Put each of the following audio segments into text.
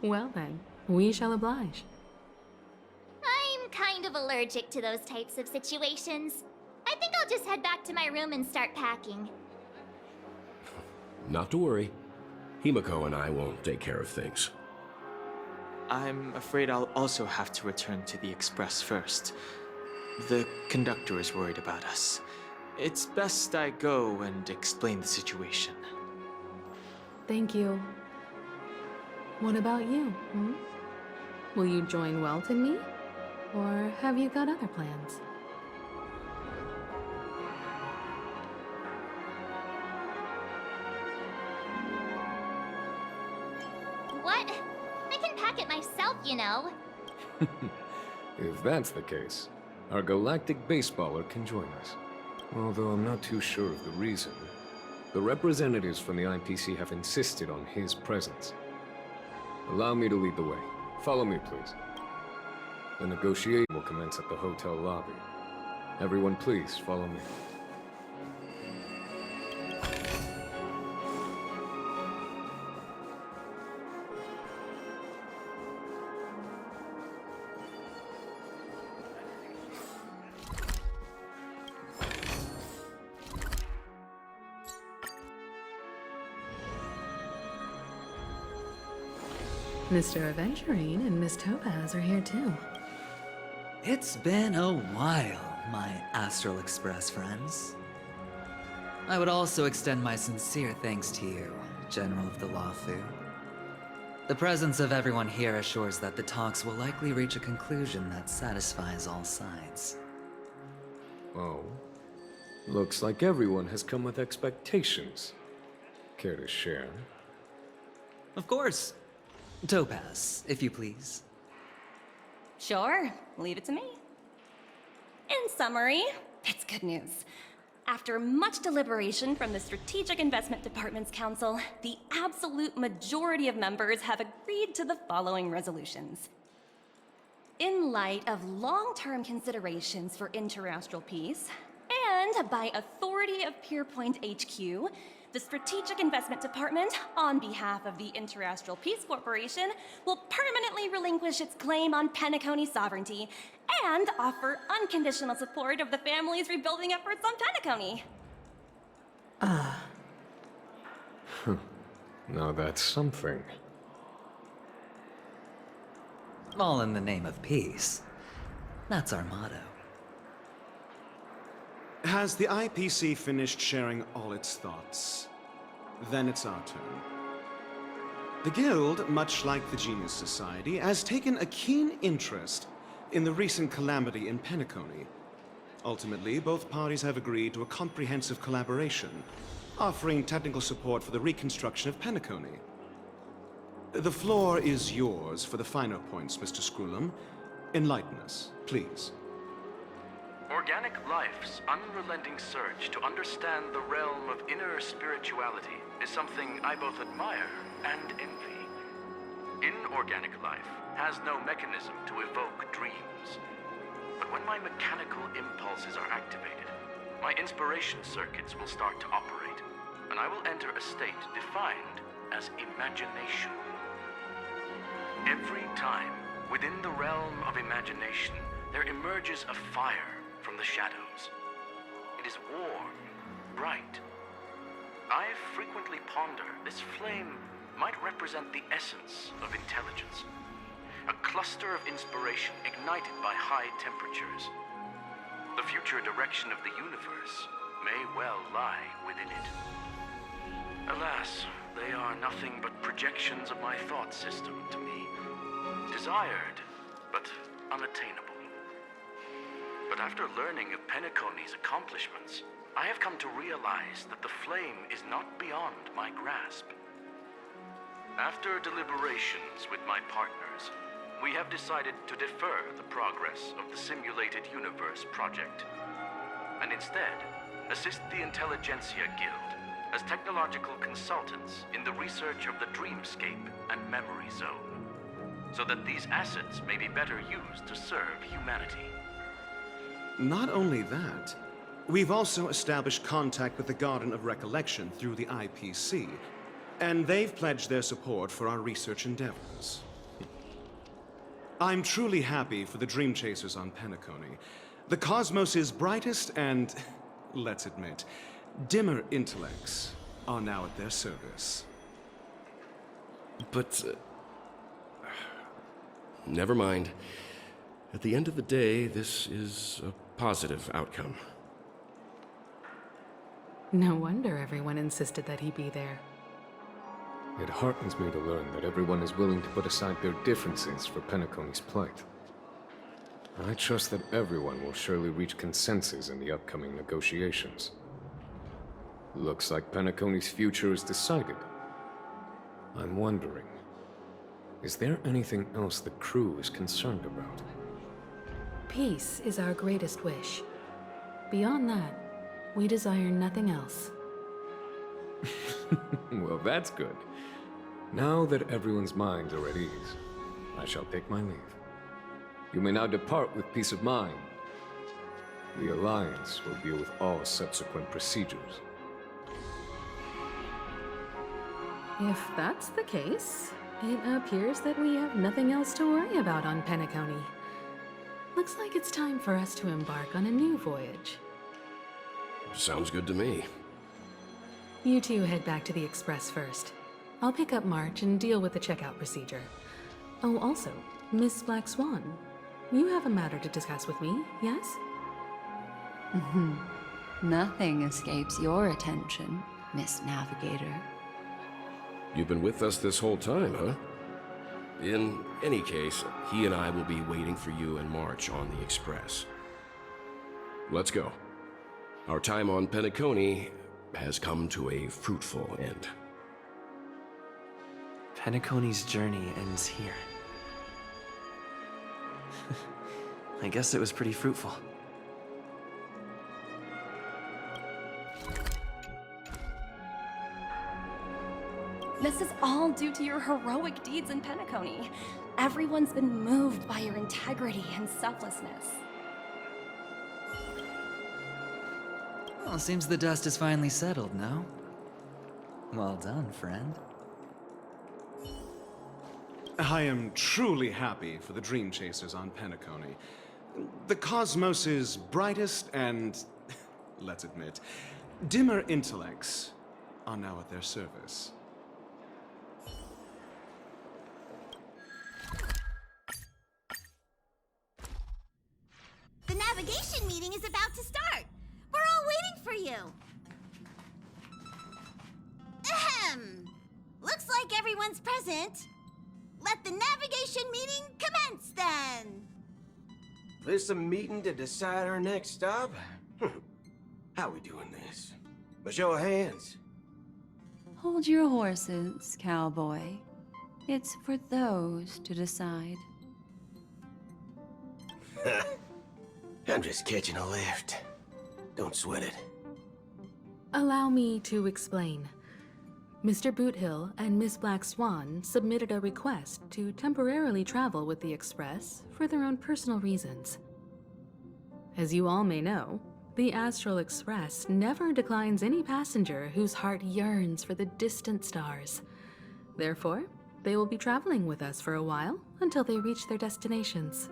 Well then, we shall oblige. I'm kind of allergic to those types of situations. I think I'll just head back to my room and start packing. Not to worry. Himiko and I will take care of things. I'm afraid I'll also have to return to the Express first. The conductor is worried about us. It's best I go and explain the situation. Thank you. What about you, hmm? Will you join Welt and me? Or have you got other plans? What? I can pack it myself, you know. If that's the case, our galactic baseballer can join us. Although I'm not too sure of the reason. The representatives from the IPC have insisted on his presence. Allow me to lead the way. Follow me, please. The negotiation will commence at the hotel lobby. Everyone, please, follow me. Mr. Aventurine and Miss Topaz are here too. It's been a while, my Astral Express friends. I would also extend my sincere thanks to you, General of the Lawfu. The presence of everyone here assures that the talks will likely reach a conclusion that satisfies all sides. Oh. Looks like everyone has come with expectations. Care to share? Of course. Topaz, if you please. Sure, leave it to me. In summary, it's good news. After much deliberation from the Strategic Investment Department's Council, the absolute majority of members have agreed to the following resolutions. In light of long-term considerations for interastral peace, and by authority of Pierpoint HQ, the Strategic Investment Department, on behalf of the Interastral Peace Corporation, will permanently relinquish its claim on Penocony sovereignty and offer unconditional support of the family's rebuilding efforts on Penocony. Now that's something. All in the name of peace. That's our motto. Has the IPC finished sharing all its thoughts? Then it's our turn. The Guild, much like the Genius Society, has taken a keen interest in the recent calamity in Penocony. Ultimately, both parties have agreed to a comprehensive collaboration, offering technical support for the reconstruction of Penocony. The floor is yours for the finer points, Mr. Screwlum. Enlighten us, please. Organic life's unrelenting search to understand the realm of inner spirituality is something I both admire and envy. Inorganic life has no mechanism to evoke dreams. But when my mechanical impulses are activated, my inspiration circuits will start to operate, and I will enter a state defined as imagination. Every time, within the realm of imagination, there emerges a fire from the shadows. It is warm, bright. I frequently ponder this flame might represent the essence of intelligence, a cluster of inspiration ignited by high temperatures. The future direction of the universe may well lie within it. Alas, they are nothing but projections of my thought system to me, desired but unattainable. But after learning of Penocony's accomplishments, I have come to realize that the flame is not beyond my grasp. After deliberations with my partners, we have decided to defer the progress of the Simulated Universe project, and instead assist the Intelligentsia Guild as technological consultants in the research of the Dreamscape and Memory Zone, so that these assets may be better used to serve humanity. Not only that, we've also established contact with the Garden of Recollection through the IPC. And they've pledged their support for our research endeavors. I'm truly happy for the Dream Chasers on Penocony. The cosmos' brightest and, let's admit, dimmer intellects are now at their service. But, never mind. At the end of the day, this is a positive outcome. No wonder everyone insisted that he be there. It heartens me to learn that everyone is willing to put aside their differences for Penocony's plight. I trust that everyone will surely reach consensus in the upcoming negotiations. Looks like Penocony's future is decided. I'm wondering, is there anything else the crew is concerned about? Peace is our greatest wish. Beyond that, we desire nothing else. Well, that's good. Now that everyone's minds are at ease, I shall take my leave. You may now depart with peace of mind. The Alliance will deal with all subsequent procedures. If that's the case, it appears that we have nothing else to worry about on Penocony. Looks like it's time for us to embark on a new voyage. Sounds good to me. You two head back to the Express first. I'll pick up March and deal with the checkout procedure. Oh, also, Miss Black Swan, you have a matter to discuss with me, yes? Nothing escapes your attention, Miss Navigator. You've been with us this whole time, huh? In any case, he and I will be waiting for you and March on the Express. Let's go. Our time on Penocony has come to a fruitful end. Penocony's journey ends here. I guess it was pretty fruitful. This is all due to your heroic deeds in Penocony. Everyone's been moved by your integrity and selflessness. Well, seems the dust is finally settled, no? Well done, friend. I am truly happy for the Dream Chasers on Penocony. The cosmos' brightest and, let's admit, dimmer intellects are now at their service. The navigation meeting is about to start. We're all waiting for you. Ahem. Looks like everyone's present. Let the navigation meeting commence then. This a meeting to decide our next stop? How we doing this? A show of hands. Hold your horses, cowboy. It's for those to decide. I'm just catching a lift. Don't sweat it. Allow me to explain. Mr. Boothill and Miss Black Swan submitted a request to temporarily travel with the Express for their own personal reasons. As you all may know, the Astral Express never declines any passenger whose heart yearns for the distant stars. Therefore, they will be traveling with us for a while until they reach their destinations.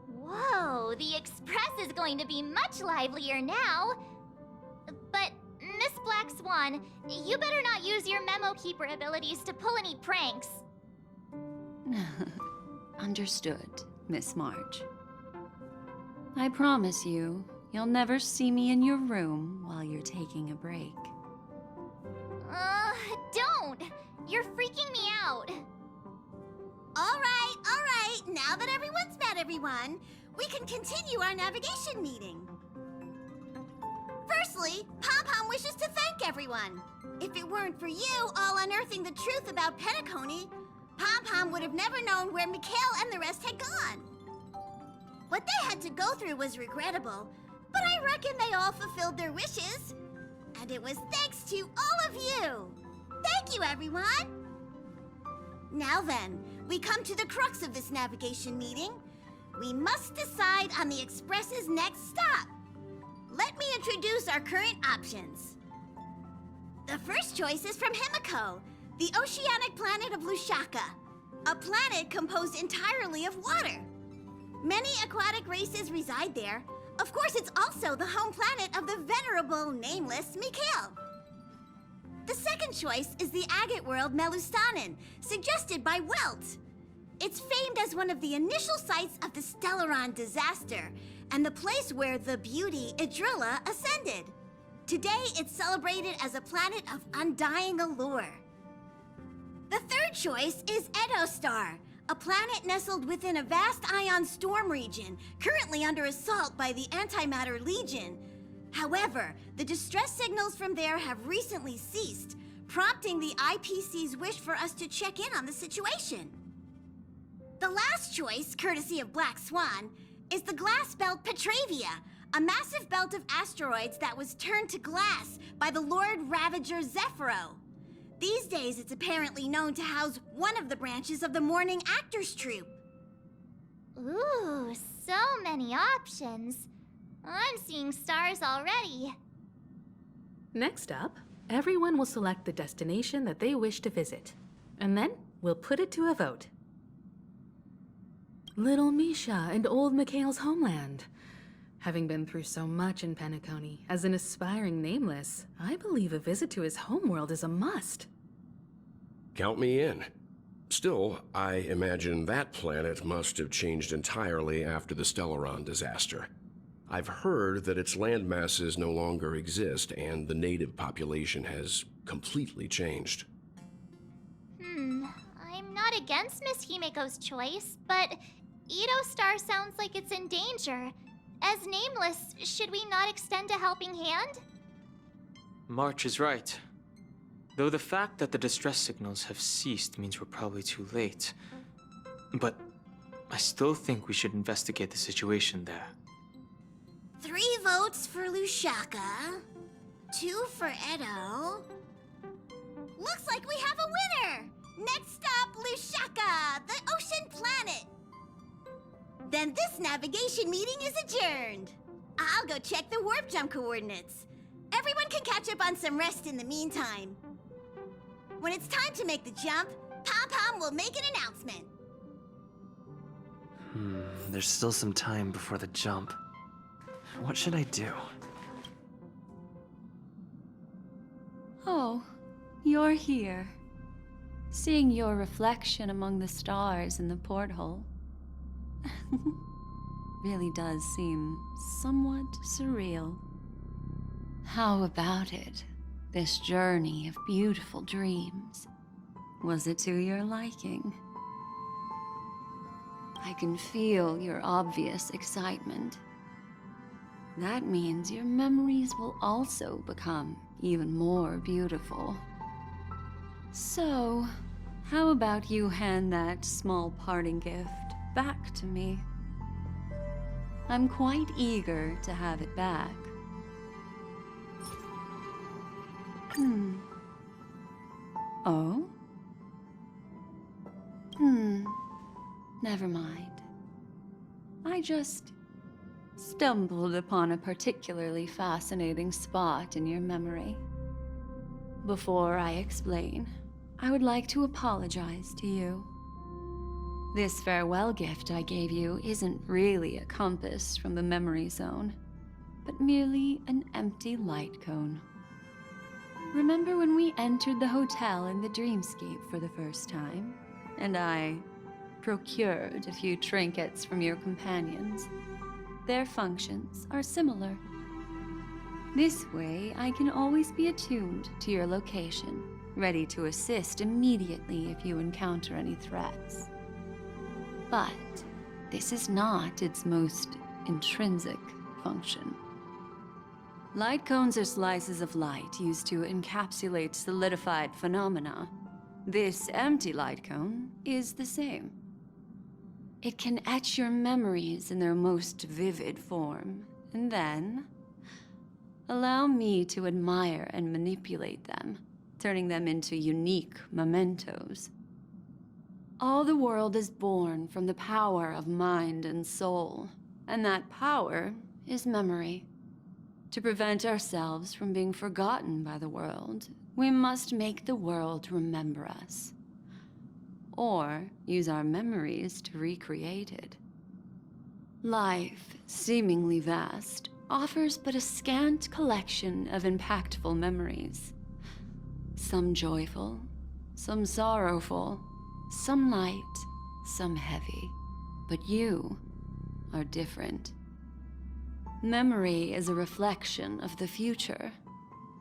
Whoa, the Express is going to be much livelier now. But, Miss Black Swan, you better not use your memo keeper abilities to pull any pranks. Understood, Miss March. I promise you, you'll never see me in your room while you're taking a break. Don't! You're freaking me out. All right. Now that everyone's met everyone, we can continue our navigation meeting. Firstly, Pom-Pom wishes to thank everyone. If it weren't for you all unearthing the truth about Penocony, Pom-Pom would have never known where Mikhail and the rest had gone. What they had to go through was regrettable, but I reckon they all fulfilled their wishes. And it was thanks to all of you. Thank you, everyone. Now then, we come to the crux of this navigation meeting. We must decide on the Express's next stop. Let me introduce our current options. The first choice is from Himiko, the oceanic planet of Lushaka, a planet composed entirely of water. Many aquatic races reside there. Of course, it's also the home planet of the venerable, nameless Mikhail. The second choice is the agate world Melustanin, suggested by Welt. It's famed as one of the initial sites of the Stellaron disaster, and the place where the beauty Idrilla ascended. Today, it's celebrated as a planet of undying allure. The third choice is Edo Star, a planet nestled within a vast ion storm region, currently under assault by the Antimatter Legion. However, the distress signals from there have recently ceased, prompting the IPC's wish for us to check in on the situation. The last choice, courtesy of Black Swan, is the glass belt Petravia, a massive belt of asteroids that was turned to glass by the Lord Ravager Zephyro. These days, it's apparently known to house one of the branches of the Morning Actors Troupe. Ooh, so many options. I'm seeing stars already. Next up, everyone will select the destination that they wish to visit, and then we'll put it to a vote. Little Misha and old Mikhail's homeland. Having been through so much in Penocony, as an aspiring nameless, I believe a visit to his homeworld is a must. Count me in. Still, I imagine that planet must have changed entirely after the Stellaron disaster. I've heard that its land masses no longer exist and the native population has completely changed. I'm not against Miss Himiko's choice, but Edo Star sounds like it's in danger. As nameless, should we not extend a helping hand? March is right. Though the fact that the distress signals have ceased means we're probably too late. But I still think we should investigate the situation there. 3 votes for Lushaka, 2 for Edo. Looks like we have a winner! Next stop, Lushaka, the ocean planet. Then this navigation meeting is adjourned. I'll go check the warp jump coordinates. Everyone can catch up on some rest in the meantime. When it's time to make the jump, Pom-Pom will make an announcement. There's still some time before the jump. What should I do? Oh, you're here. Seeing your reflection among the stars in the porthole really does seem somewhat surreal. How about it? This journey of beautiful dreams. Was it to your liking? I can feel your obvious excitement. That means your memories will also become even more beautiful. So, how about you hand that small parting gift back to me? I'm quite eager to have it back. Oh? Never mind. I just stumbled upon a particularly fascinating spot in your memory. Before I explain, I would like to apologize to you. This farewell gift I gave you isn't really a compass from the memory zone, but merely an empty light cone. Remember when we entered the hotel in the dreamscape for the first time, and I procured a few trinkets from your companions? Their functions are similar. This way, I can always be attuned to your location, ready to assist immediately if you encounter any threats. But this is not its most intrinsic function. Light cones are slices of light used to encapsulate solidified phenomena. This empty light cone is the same. It can etch your memories in their most vivid form, and then allow me to admire and manipulate them, turning them into unique mementos. All the world is born from the power of mind and soul, and that power is memory. To prevent ourselves from being forgotten by the world, we must make the world remember us. Or use our memories to recreate it. Life, seemingly vast, offers but a scant collection of impactful memories. Some joyful, some sorrowful, some light, some heavy. But you are different. Memory is a reflection of the future.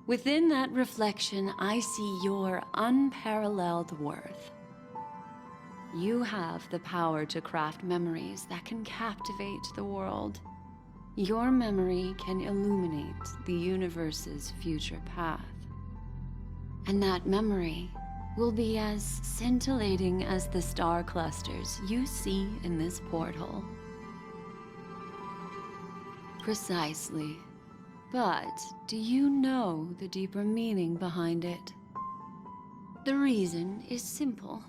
Within that reflection, I see your unparalleled worth. You have the power to craft memories that can captivate the world. Your memory can illuminate the universe's future path. And that memory will be as scintillating as the star clusters you see in this porthole. Precisely. But do you know the deeper meaning behind it? The reason is simple.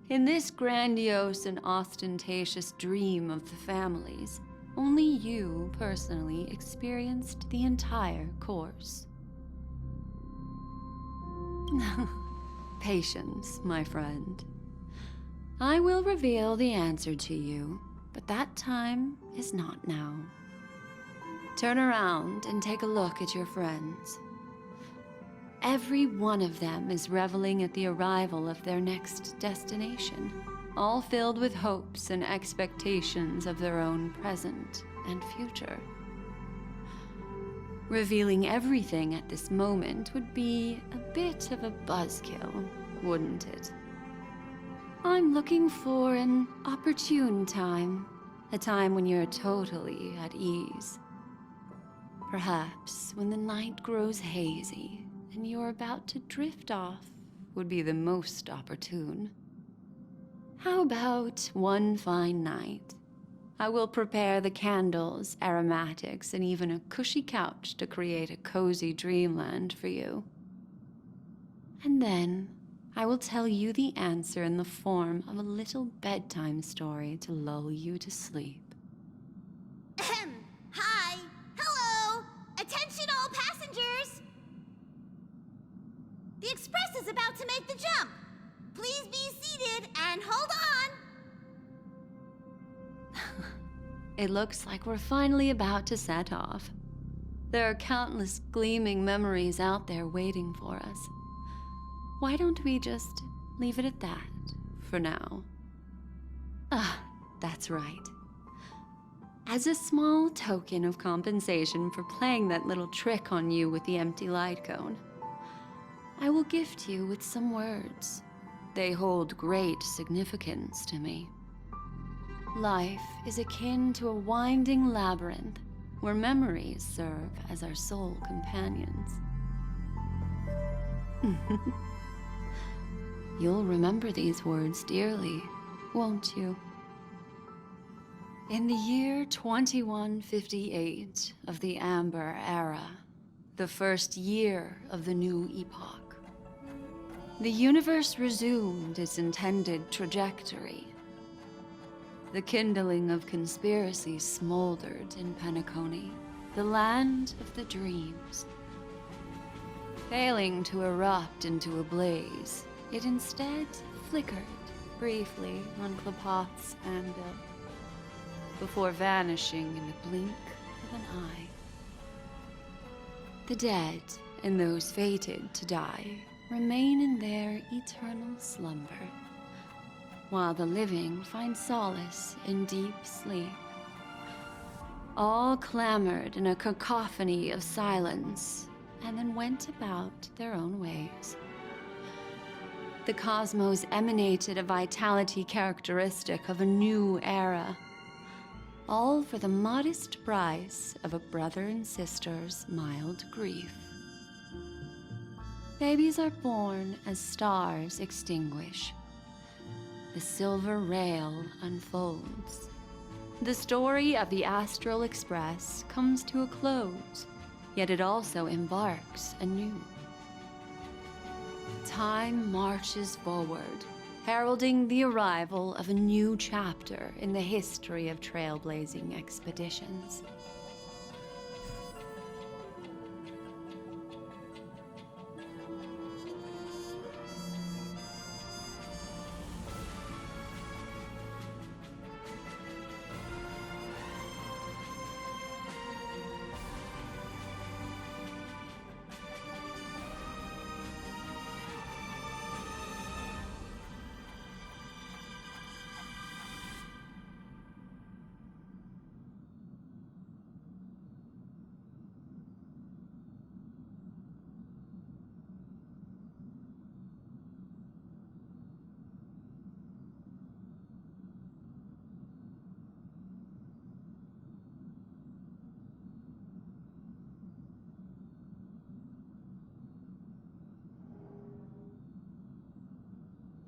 In this grandiose and ostentatious dream of the families, only you personally experienced the entire course. Patience, my friend. I will reveal the answer to you, but that time is not now. Turn around and take a look at your friends. Every one of them is reveling at the arrival of their next destination, all filled with hopes and expectations of their own present and future. Revealing everything at this moment would be a bit of a buzzkill, wouldn't it? I'm looking for an opportune time, a time when you're totally at ease. Perhaps when the night grows hazy and you're about to drift off would be the most opportune. How about one fine night? I will prepare the candles, aromatics, and even a cushy couch to create a cozy dreamland for you. And then I will tell you the answer in the form of a little bedtime story to lull you to sleep. Ahem. Hi. Hello. Attention all passengers. The express is about to make the jump. Please be seated and hold on. It looks like we're finally about to set off. There are countless gleaming memories out there waiting for us. Why don't we just leave it at that for now? That's right. As a small token of compensation for playing that little trick on you with the empty light cone, I will gift you with some words. They hold great significance to me. Life is akin to a winding labyrinth where memories serve as our sole companions. You'll remember these words dearly, won't you? In the year 2158 of the Amber Era, the first year of the new epoch, the universe resumed its intended trajectory. The kindling of conspiracy smoldered in Penocony, the land of the dreams. Failing to erupt into a blaze, it instead flickered briefly on Klapoth's anvil, before vanishing in the blink of an eye. The dead and those fated to die remain in their eternal slumber, while the living find solace in deep sleep. All clamored in a cacophony of silence, and then went about their own ways. The cosmos emanated a vitality characteristic of a new era, all for the modest price of a brother and sister's mild grief. Babies are born as stars extinguish. The silver rail unfolds. The story of the Astral Express comes to a close, yet it also embarks anew. Time marches forward, heralding the arrival of a new chapter in the history of trailblazing expeditions.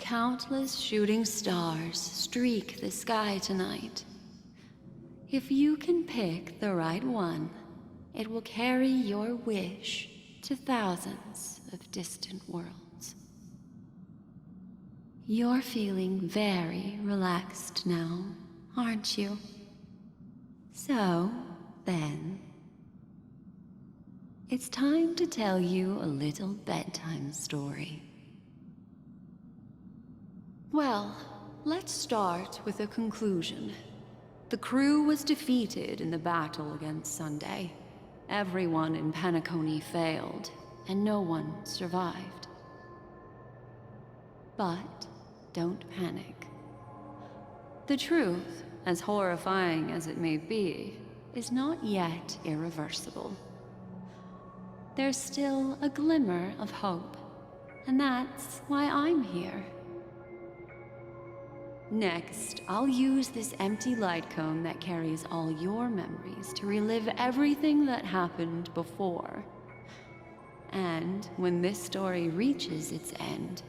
Countless shooting stars streak the sky tonight. If you can pick the right one, it will carry your wish to thousands of distant worlds. You're feeling very relaxed now, aren't you? So, then, it's time to tell you a little bedtime story. Well, let's start with a conclusion. The crew was defeated in the battle against Sunday. Everyone in Penocony failed, and no one survived. But don't panic. The truth, as horrifying as it may be, is not yet irreversible. There's still a glimmer of hope, and that's why I'm here. Next, I'll use this empty light cone that carries all your memories to relive everything that happened before. And when this story reaches its end,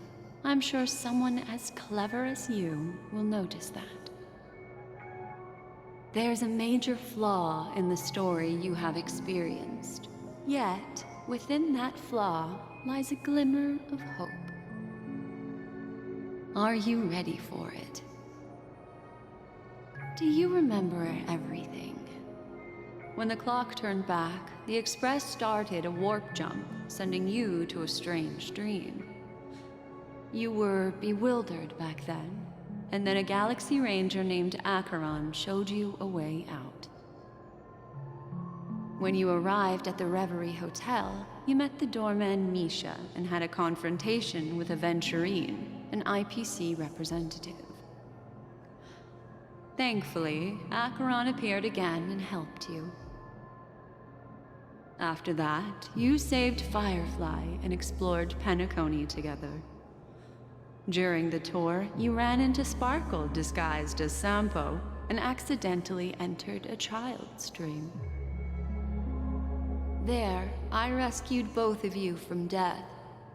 I'm sure someone as clever as you will notice that. There's a major flaw in the story you have experienced. Yet, within that flaw lies a glimmer of hope. Are you ready for it? Do you remember everything? When the clock turned back, the Express started a warp jump, sending you to a strange dream. You were bewildered back then, and then a Galaxy Ranger named Acheron showed you a way out. When you arrived at the Reverie Hotel, you met the doorman Misha and had a confrontation with Aventurine, an IPC representative. Thankfully, Acheron appeared again and helped you. After that, you saved Firefly and explored Penocony together. During the tour, you ran into Sparkle disguised as Sampo and accidentally entered a child's dream. There, I rescued both of you from death,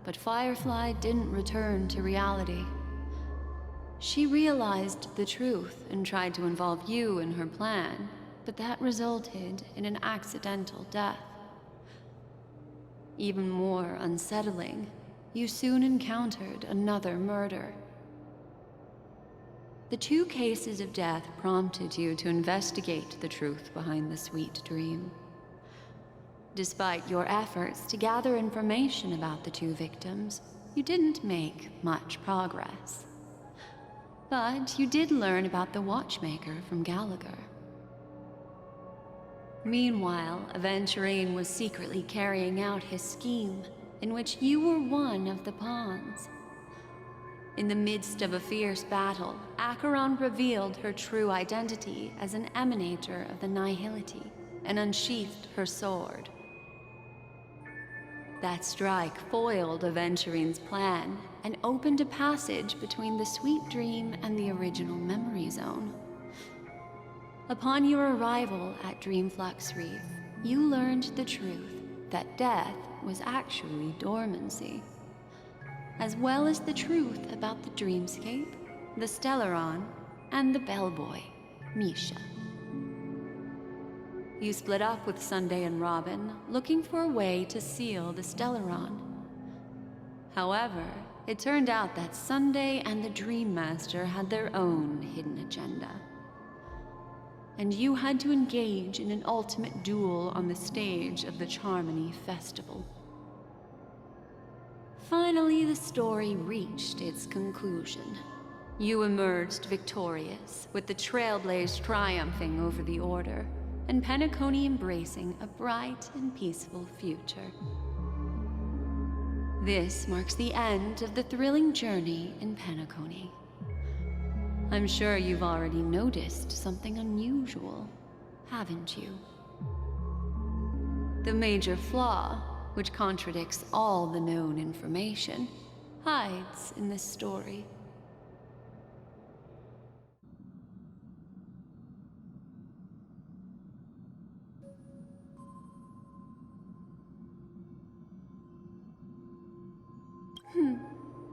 but Firefly didn't return to reality. She realized the truth and tried to involve you in her plan, but that resulted in an accidental death. Even more unsettling, you soon encountered another murder. The two cases of death prompted you to investigate the truth behind the sweet dream. Despite your efforts to gather information about the two victims, you didn't make much progress. But you did learn about the watchmaker from Gallagher. Meanwhile, Aventurine was secretly carrying out his scheme, in which you were one of the pawns. In the midst of a fierce battle, Acheron revealed her true identity as an emanator of the Nihility and unsheathed her sword. That strike foiled Aventurine's plan and opened a passage between the sweet dream and the original memory zone. Upon your arrival at Dreamflux Reef, you learned the truth that death was actually dormancy, as well as the truth about the dreamscape, the Stellaron, and the bellboy, Misha. You split up with Sunday and Robin, looking for a way to seal the Stellaron. However, it turned out that Sunday and the Dream Master had their own hidden agenda. And you had to engage in an ultimate duel on the stage of the Charmony Festival. Finally, the story reached its conclusion. You emerged victorious, with the Trailblaze triumphing over the Order, and Penocony embracing a bright and peaceful future. This marks the end of the thrilling journey in Penocony. I'm sure you've already noticed something unusual, haven't you? The major flaw, which contradicts all the known information, hides in this story.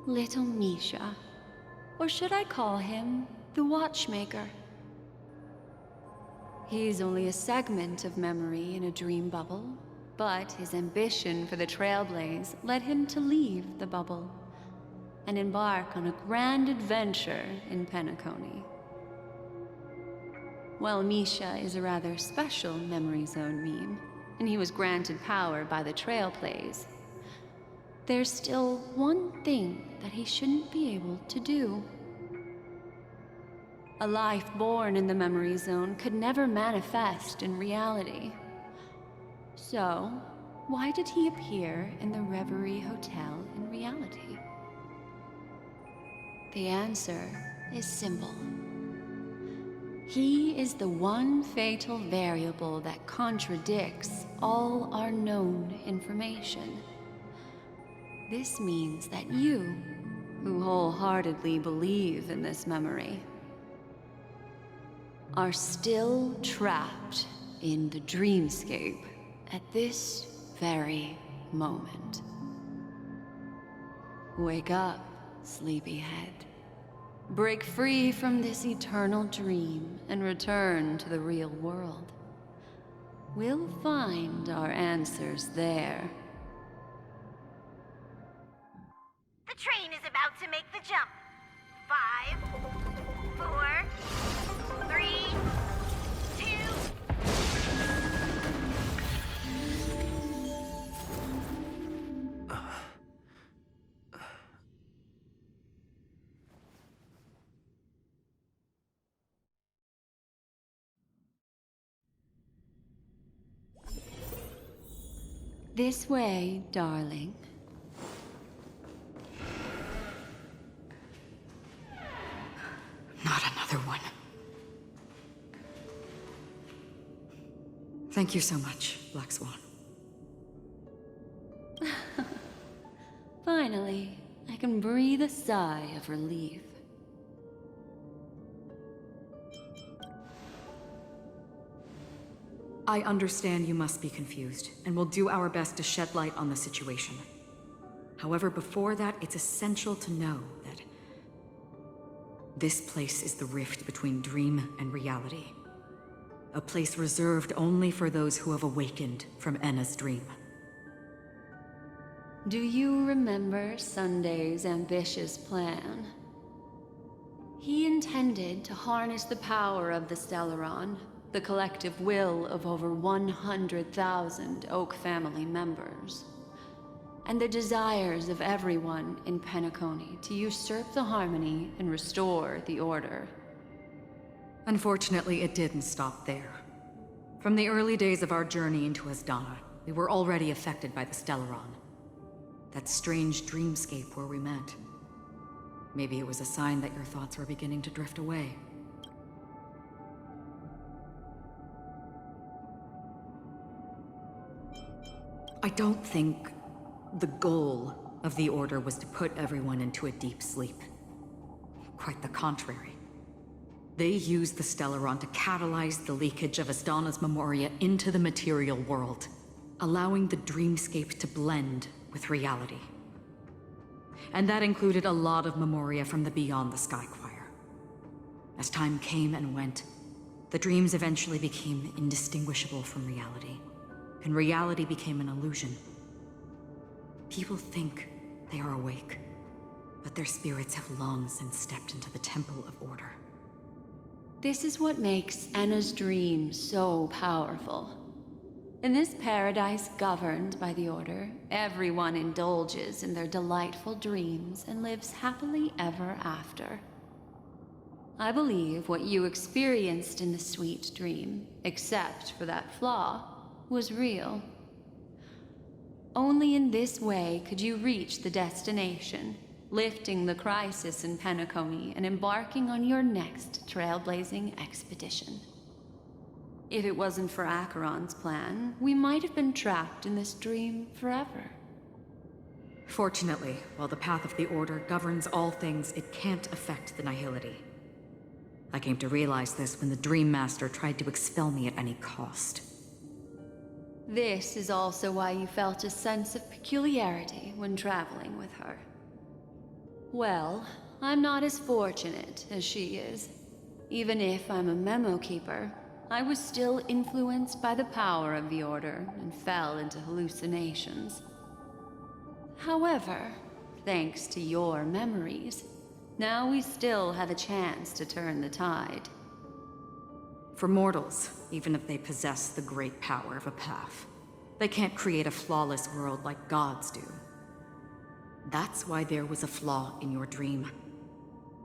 Little Misha, Or should I call him the Watchmaker? He's only a segment of memory in a dream bubble, but his ambition for the Trailblaze led him to leave the bubble and embark on a grand adventure in Penocony. While Misha is a rather special Memory Zone meme, and he was granted power by the Trailblaze, there's still one thing that he shouldn't be able to do. A life born in the Memory Zone could never manifest in reality. So, why did he appear in the Reverie Hotel in reality? The answer is simple. He is the one fatal variable that contradicts all our known information. This means that you, who wholeheartedly believe in this memory, are still trapped in the dreamscape at this very moment. Wake up, sleepyhead. Break free from this eternal dream and return to the real world. We'll find our answers there. The train is about to make the jump. 5, 4, 3, 2... This way, darling. Not another one. Thank you so much, Black Swan. Finally, I can breathe a sigh of relief. I understand you must be confused, and we'll do our best to shed light on the situation. However, before that, it's essential to know that this place is the rift between dream and reality. A place reserved only for those who have awakened from Enna's dream. Do you remember Sunday's ambitious plan? He intended to harness the power of the Stellaron, the collective will of over 100,000 Oak family members, and the desires of everyone in Penocony to usurp the harmony and restore the order. Unfortunately, it didn't stop there. From the early days of our journey into Asdana, we were already affected by the Stellaron. That strange dreamscape where we met. Maybe it was a sign that your thoughts were beginning to drift away. I don't think the goal of the Order was to put everyone into a deep sleep. Quite the contrary. They used the Stellaron to catalyze the leakage of Asdana's memoria into the material world, allowing the dreamscape to blend with reality. And that included a lot of memoria from the Beyond the Sky Choir. As time came and went, the dreams eventually became indistinguishable from reality, and reality became an illusion. People think they are awake, but their spirits have long since stepped into the Temple of Order. This is what makes Enna's dream so powerful. In this paradise governed by the Order, everyone indulges in their delightful dreams and lives happily ever after. I believe what you experienced in the sweet dream, except for that flaw, was real. Only in this way could you reach the destination, lifting the crisis in Penocony and embarking on your next trailblazing expedition. If it wasn't for Acheron's plan, we might have been trapped in this dream forever. Fortunately, while the path of the Order governs all things, it can't affect the Nihility. I came to realize this when the Dream Master tried to expel me at any cost. This is also why you felt a sense of peculiarity when traveling with her. Well, I'm not as fortunate as she is. Even if I'm a memo keeper, I was still influenced by the power of the Order and fell into hallucinations. However, thanks to your memories, now we still have a chance to turn the tide. For mortals, even if they possess the great power of a path, they can't create a flawless world like gods do. That's why there was a flaw in your dream.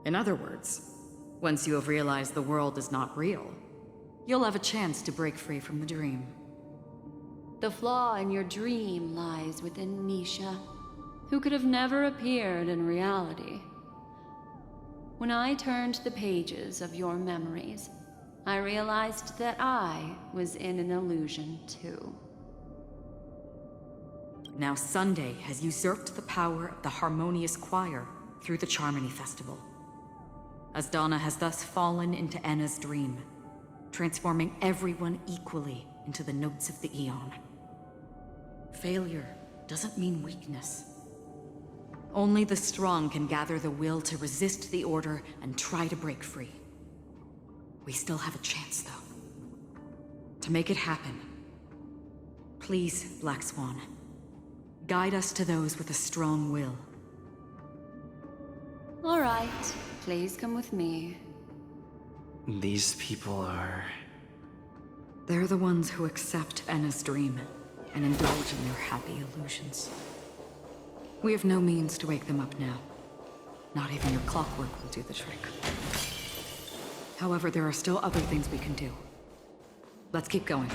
In other words, once you have realized the world is not real, you'll have a chance to break free from the dream. The flaw in your dream lies within Nisha, who could have never appeared in reality. When I turned the pages of your memories, I realized that I was in an illusion too. Now Sunday has usurped the power of the Harmonious Choir through the Charmony Festival. Asdana has thus fallen into Anna's dream, transforming everyone equally into the notes of the Aeon. Failure doesn't mean weakness. Only the strong can gather the will to resist the Order and try to break free. We still have a chance, though. To make it happen, please, Black Swan, guide us to those with a strong will. All right, please come with me. These people are... They're the ones who accept Anna's dream and indulge in their happy illusions. We have no means to wake them up now. Not even your clockwork will do the trick. However, there are still other things we can do. Let's keep going.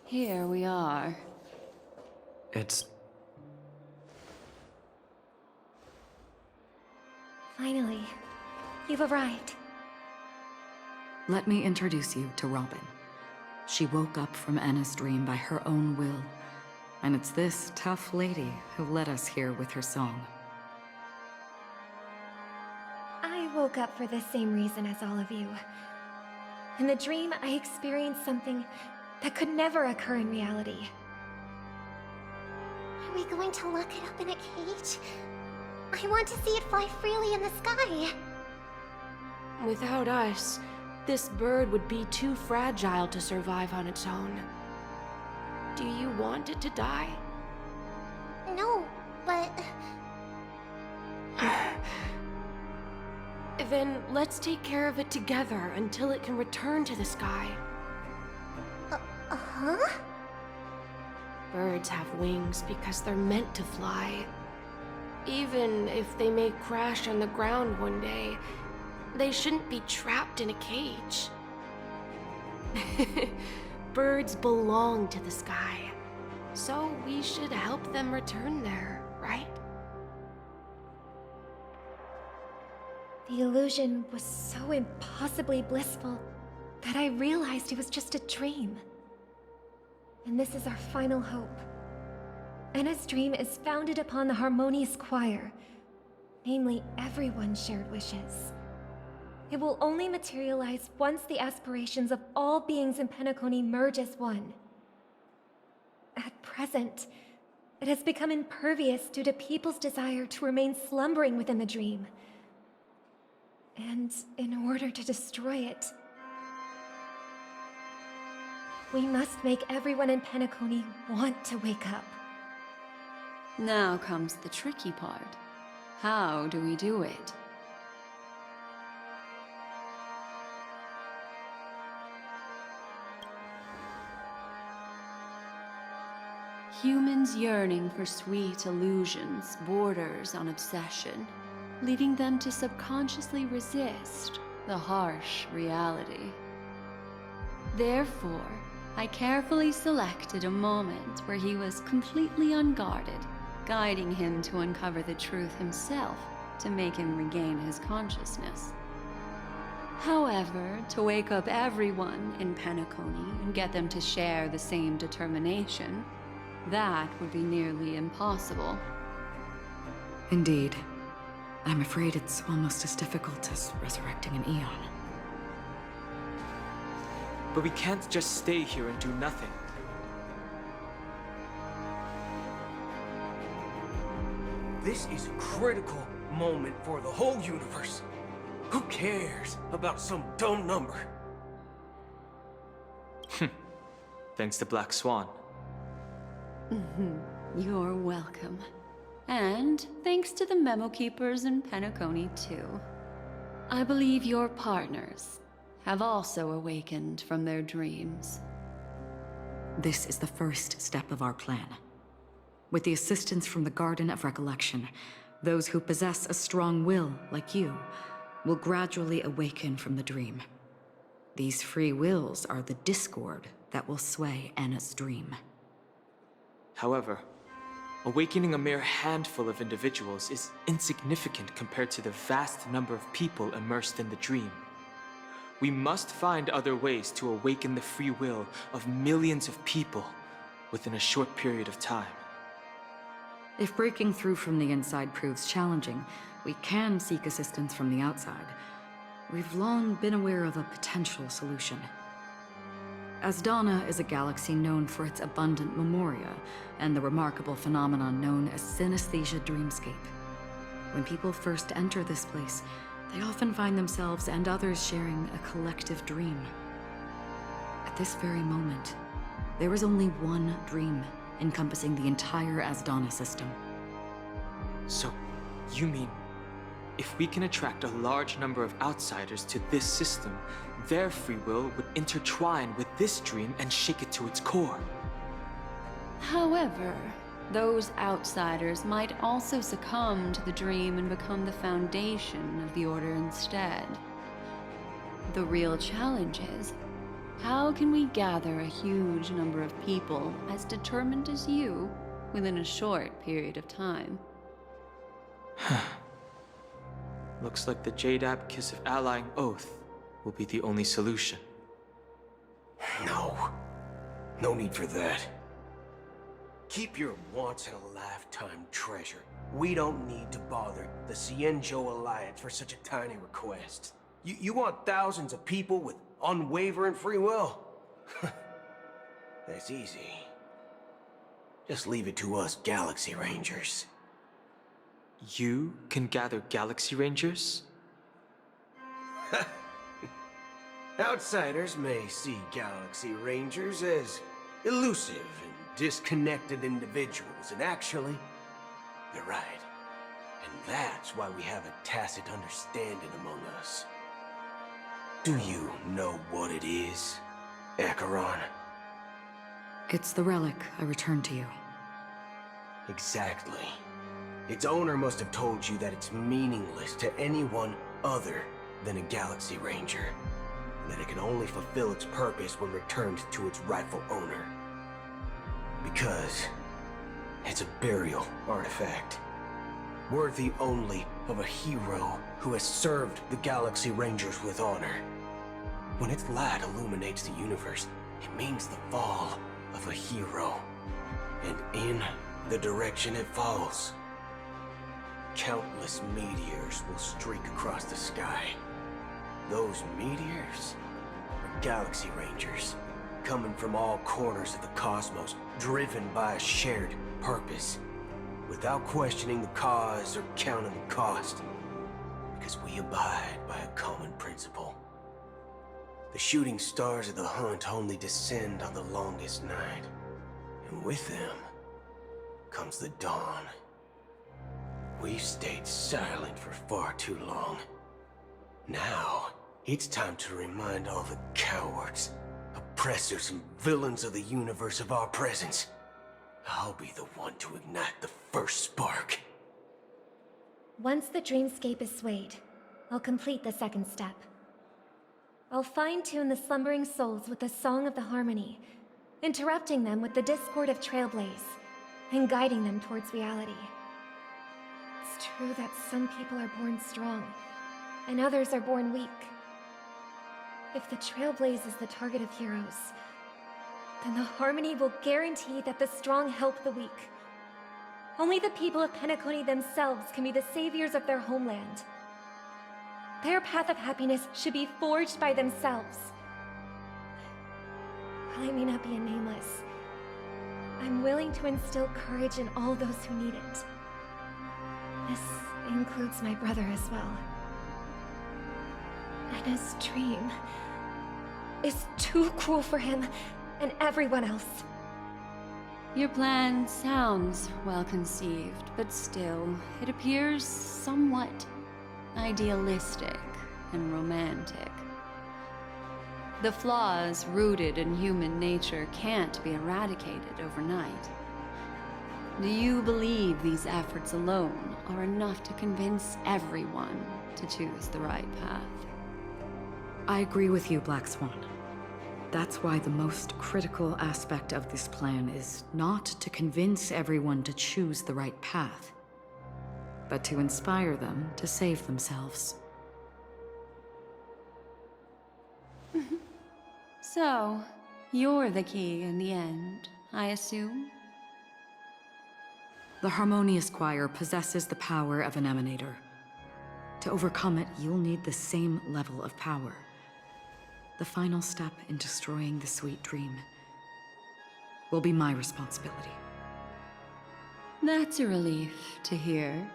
Here we are. It's... Finally, you've arrived. Let me introduce you to Robin. She woke up from Anna's dream by her own will, and it's this tough lady who led us here with her song. I woke up for the same reason as all of you. In the dream, I experienced something that could never occur in reality. Are we going to lock it up in a cage? I want to see it fly freely in the sky. Without us, this bird would be too fragile to survive on its own. Do you want it to die? No, but... Then let's take care of it together until it can return to the sky. Huh? Birds have wings because they're meant to fly. Even if they may crash on the ground one day, they shouldn't be trapped in a cage. Birds belong to the sky, so we should help them return there, right? The illusion was so impossibly blissful that I realized it was just a dream. And this is our final hope. Anna's dream is founded upon the Harmonious Choir, namely everyone's shared wishes. It will only materialize once the aspirations of all beings in Penocony merge as one. At present, it has become impervious due to people's desire to remain slumbering within the dream. And in order to destroy it, we must make everyone in Penocony want to wake up. Now comes the tricky part. How do we do it? Humans yearning for sweet illusions borders on obsession, leading them to subconsciously resist the harsh reality. Therefore, I carefully selected a moment where he was completely unguarded, guiding him to uncover the truth himself to make him regain his consciousness. However, to wake up everyone in Penocony and get them to share the same determination, that would be nearly impossible. Indeed. I'm afraid it's almost as difficult as resurrecting an Eon. But we can't just stay here and do nothing. This is a critical moment for the whole universe. Who cares about some dumb number? Thanks to Black Swan. You're welcome. And thanks to the Memo Keepers in Penocony, too. I believe your partners have also awakened from their dreams. This is the first step of our plan. With the assistance from the Garden of Recollection, those who possess a strong will, like you, will gradually awaken from the dream. These free wills are the discord that will sway Anna's dream. However, awakening a mere handful of individuals is insignificant compared to the vast number of people immersed in the dream. We must find other ways to awaken the free will of millions of people within a short period of time. If breaking through from the inside proves challenging, we can seek assistance from the outside. We've long been aware of a potential solution. Asdana is a galaxy known for its abundant memoria and the remarkable phenomenon known as synesthesia dreamscape. When people first enter this place, they often find themselves and others sharing a collective dream. At this very moment, there is only one dream encompassing the entire Asdana system. So, you mean, if we can attract a large number of outsiders to this system, their free will would intertwine with this dream and shake it to its core? However, those outsiders might also succumb to the dream and become the foundation of the Order instead. The real challenge is, how can we gather a huge number of people as determined as you within a short period of time? Looks like the Jade Kiss of Allying Oath will be the only solution. No need for that. Keep your once-in-a-lifetime treasure. We don't need to bother the Cienjo Alliance for such a tiny request. You want thousands of people with unwavering free will? That's easy. Just leave it to us Galaxy Rangers. You can gather Galaxy Rangers? Outsiders may see Galaxy Rangers as elusive and disconnected individuals, and actually, they're right. And that's why we have a tacit understanding among us. Do you know what it is, Acheron? It's the relic I returned to you. Exactly. Its owner must have told you that it's meaningless to anyone other than a Galaxy Ranger, and that it can only fulfill its purpose when returned to its rightful owner. Because it's a burial artifact, worthy only of a hero who has served the Galaxy Rangers with honor. When its light illuminates the universe, it means the fall of a hero. And in the direction it falls, countless meteors will streak across the sky. Those meteors are Galaxy Rangers, coming from all corners of the cosmos, driven by a shared purpose, without questioning the cause or counting the cost, because we abide by a common principle. The shooting stars of the hunt only descend on the longest night, and with them comes the dawn. We've stayed silent for far too long. Now, it's time to remind all the cowards, oppressors, and villains of the universe of our presence. I'll be the one to ignite the first spark. Once the dreamscape is swayed, I'll complete the second step. I'll fine-tune the slumbering souls with the Song of the Harmony, interrupting them with the discord of Trailblaze, and guiding them towards reality. It's true that some people are born strong, and others are born weak. If the Trailblaze is the target of heroes, then the Harmony will guarantee that the strong help the weak. Only the people of Penocony themselves can be the saviors of their homeland. Their path of happiness should be forged by themselves. While I may not be a Nameless, I'm willing to instill courage in all those who need it. This includes my brother as well. And his dream is too cruel for him and everyone else. Your plan sounds well conceived, but still, it appears somewhat idealistic and romantic. The flaws rooted in human nature can't be eradicated overnight. Do you believe these efforts alone are enough to convince everyone to choose the right path? I agree with you, Black Swan. That's why the most critical aspect of this plan is not to convince everyone to choose the right path, but to inspire them to save themselves. So, you're the key in the end, I assume? The Harmonious Choir possesses the power of an emanator. To overcome it, you'll need the same level of power. The final step in destroying the sweet dream will be my responsibility. That's a relief to hear.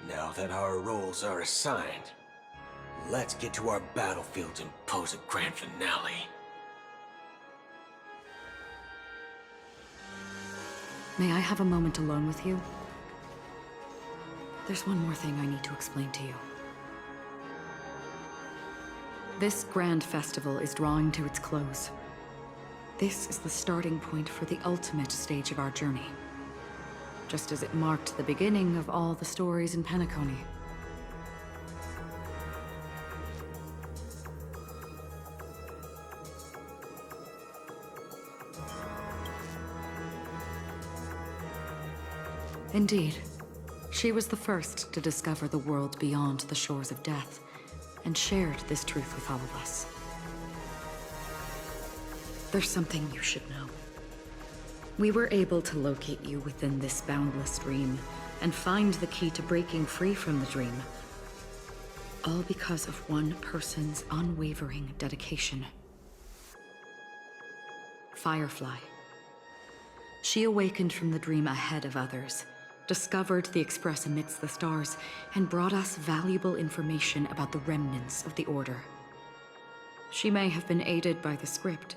Now that our roles are assigned, let's get to our battlefields and pose a grand finale. May I have a moment alone with you? There's one more thing I need to explain to you. This grand festival is drawing to its close. This is the starting point for the ultimate stage of our journey, just as it marked the beginning of all the stories in Penocony. Indeed, she was the first to discover the world beyond the shores of death, and shared this truth with all of us. There's something you should know. We were able to locate you within this boundless dream, and find the key to breaking free from the dream. All because of one person's unwavering dedication. Firefly. She awakened from the dream ahead of others, discovered the Express amidst the stars, and brought us valuable information about the remnants of the Order. She may have been aided by the script,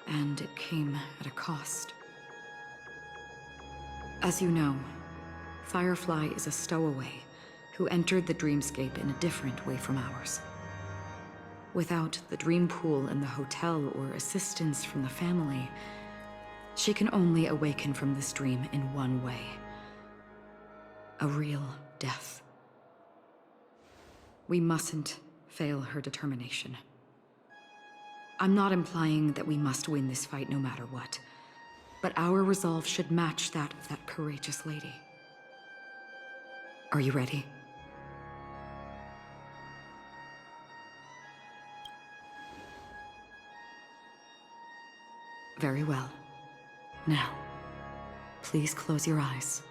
and it came at a cost. As you know, Firefly is a stowaway who entered the dreamscape in a different way from ours. Without the dream pool in the hotel or assistance from the family, she can only awaken from this dream in one way. A real death. We mustn't fail her determination. I'm not implying that we must win this fight no matter what, but our resolve should match that of that courageous lady. Are you ready? Very well. Now, please close your eyes.